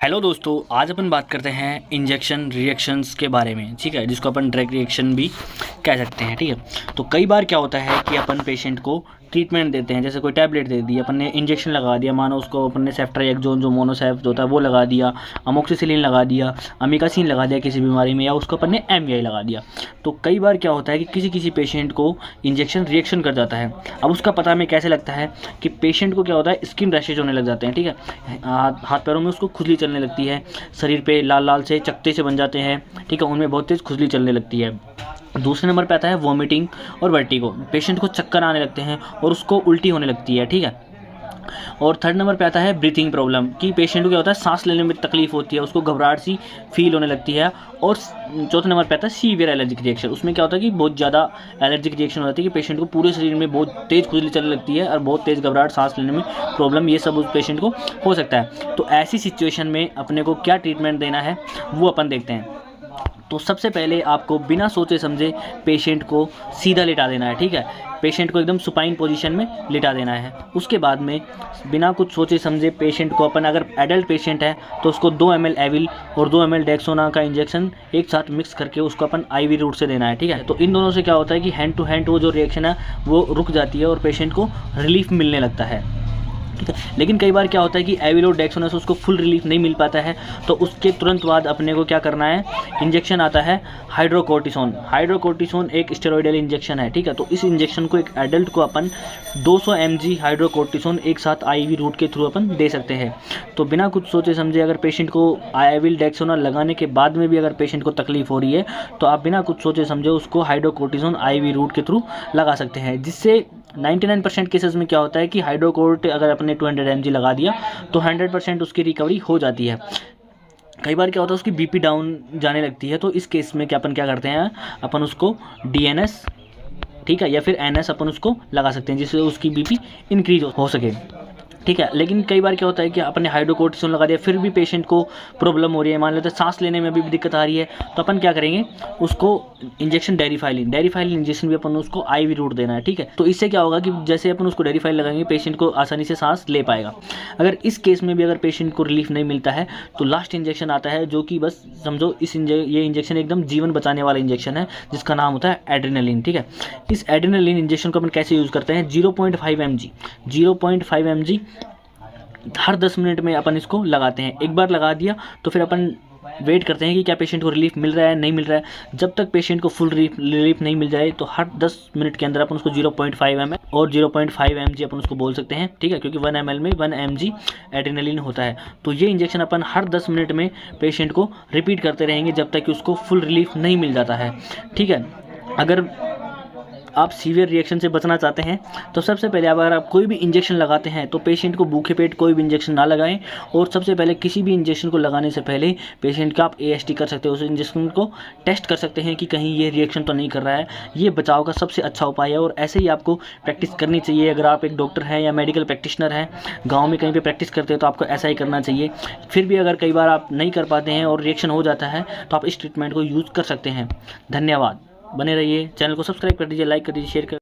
Hello दोस्तों, आज अपन बात करते हैं इंजेक्शन रिएक्शंस के बारे में। ठीक है, जिसको अपन ड्रग रिएक्शन भी कह सकते हैं। ठीक है, तो कई बार क्या होता है कि अपन पेशेंट को ट्रीटमेंट देते हैं, जैसे कोई टैबलेट दे दी, अपन ने इंजेक्शन लगा दिया, मानो उसको अपन ने सेफ्ट्राइक्सोन जो मोनोसेफ होता है वो लगा दिया, अमोक्सिसिलिन लगा दिया, अमीकासिन लगा दिया किसी बीमारी में, या उसको अपन ने एमवीआई लगा दिया। तो कई बार क्या होता है कि किसी किसी पेशेंट को इंजेक्शन रिएक्शन कर जाता है। अब उसका पता हमें कैसे लगता है कि पेशेंट को क्या होता है, स्किन रैशेज होने लग जाते हैं। ठीक है, हाथ पैरों में उसको खुजली चलने लगती है, शरीर पे लाल लाल से चकत्ते से बन जाते हैं। ठीक है, उनमें बहुत तेज़ खुजली चलने लगती है। दूसरे नंबर पे आता है वॉमिटिंग और वर्टिगो, पेशेंट को चक्कर आने लगते हैं और उसको उल्टी होने लगती है। ठीक है, और थर्ड नंबर पे आता है ब्रीथिंग प्रॉब्लम, कि पेशेंट को क्या होता है, सांस लेने में तकलीफ होती है, उसको घबराहट सी फील होने लगती है। और चौथे नंबर पे आता है सीवियर एलर्जिक रिएक्शन, उसमें क्या होता है कि बहुत ज़्यादा एलर्जिक रिएक्शन हो जाती है कि पेशेंट को पूरे शरीर में बहुत तेज़ खुजली चलने लगती है और बहुत तेज़ घबराहट, सांस लेने में प्रॉब्लम, ये सब उस पेशेंट को हो सकता है। तो ऐसी सिचुएशन में अपने को क्या ट्रीटमेंट देना है वो अपन देखते हैं। तो सबसे पहले आपको बिना सोचे समझे पेशेंट को सीधा लिटा देना है। ठीक है, पेशेंट को एकदम सुपाइन पोजीशन में लिटा देना है। उसके बाद में बिना कुछ सोचे समझे पेशेंट को अपन, अगर एडल्ट पेशेंट है तो उसको 2 ml एविल और 2 ml डेक्सोना का इंजेक्शन एक साथ मिक्स करके उसको अपन आईवी रूट से देना है। ठीक है, तो इन दोनों से क्या होता है कि हैंड टू हैंड वो जो रिएक्शन है वो रुक जाती है और पेशेंट को रिलीफ मिलने लगता है। ठीक है, लेकिन कई बार क्या होता है कि एविल और डेक्सोना से उसको फुल रिलीफ नहीं मिल पाता है, तो उसके तुरंत बाद अपने को क्या करना है, इंजेक्शन आता है हाइड्रोकोर्टिसोन। हाइड्रोकोर्टिसोन एक स्टेरॉइडल इंजेक्शन है। ठीक है, तो इस इंजेक्शन को एक एडल्ट को अपन 200 mg हाइड्रोकोर्टिसोन एक साथ आईवी रूट के थ्रू अपन दे सकते हैं। तो बिना कुछ सोचे समझे अगर पेशेंट को एविल डेक्सोना लगाने के बाद में भी अगर पेशेंट को तकलीफ हो रही है तो आप बिना कुछ सोचे समझे उसको हाइड्रोकोर्टिसोन आईवी रूट के थ्रू लगा सकते हैं, जिससे 99% केसेस में क्या होता है कि हाइड्रोकोर्ट अगर अपने 200 mg लगा दिया तो 100% उसकी रिकवरी हो जाती है। कई बार क्या होता है उसकी बीपी डाउन जाने लगती है, तो इस केस में क्या अपन क्या करते हैं, अपन उसको डीएनएस, ठीक है, या फिर एनएस अपन उसको लगा सकते हैं, जिससे उसकी बीपी इंक्रीज हो सके। ठीक है, लेकिन कई बार क्या होता है कि अपने हाइड्रोकोर्टिसोन लगा दिया फिर भी पेशेंट को प्रॉब्लम हो रही है, मान लेते हैं सांस लेने में भी दिक्कत आ रही है, तो अपन क्या करेंगे, उसको इंजेक्शन डेरिफाइलिन इंजेक्शन भी अपन उसको आईवी रूट देना है। ठीक है, तो इससे क्या होगा कि जैसे अपन उसको डेरिफाइल लगाएंगे पेशेंट को आसानी से सांस ले पाएगा। अगर इस केस में भी अगर पेशेंट को रिलीफ नहीं मिलता है तो लास्ट इंजेक्शन आता है, जो कि बस समझो ये इंजेक्शन एकदम जीवन बचाने वाला इंजेक्शन है, जिसका नाम होता है एड्रेनालिन। ठीक है, इस एड्रेनालिन इंजेक्शन को अपन कैसे यूज़ करते हैं, 0.5 mg हर 10 मिनट में अपन इसको लगाते हैं। एक बार लगा दिया तो फिर अपन वेट करते हैं कि क्या पेशेंट को रिलीफ मिल रहा है नहीं मिल रहा है। जब तक पेशेंट को फुल रिलीफ नहीं मिल जाए तो हर 10 मिनट के अंदर अपन उसको 0.5 ml और 0.5 mg अपन उसको बोल सकते हैं। ठीक है, क्योंकि 1 ml में 1 mg एड्रेनालिन होता है। तो ये इंजेक्शन अपन हर 10 मिनट में पेशेंट को रिपीट करते रहेंगे जब तक कि उसको फुल रिलीफ नहीं मिल जाता है। ठीक है, अगर आप सीवियर रिएक्शन से बचना चाहते हैं तो सबसे पहले अगर आप कोई भी इंजेक्शन लगाते हैं तो पेशेंट को भूखे पेट कोई भी इंजेक्शन ना लगाएं, और सबसे पहले किसी भी इंजेक्शन को लगाने से पहले पेशेंट का आप AST कर सकते हो, उस इंजेक्शन को टेस्ट कर सकते हैं कि कहीं ये रिएक्शन तो नहीं कर रहा है। ये बचाव का सबसे अच्छा उपाय है और ऐसे ही आपको प्रैक्टिस करनी चाहिए। अगर आप एक डॉक्टर हैं या मेडिकल प्रैक्टिशनर हैं, गाँव में कहीं पर प्रैक्टिस करते हैं, तो आपको ऐसा ही करना चाहिए। फिर भी अगर कई बार आप नहीं कर पाते हैं और रिएक्शन हो जाता है तो आप इस ट्रीटमेंट को यूज़ कर सकते हैं। धन्यवाद, बने रहिए, चैनल को सब्सक्राइब कर दीजिए, लाइक कर दीजिए, शेयर कर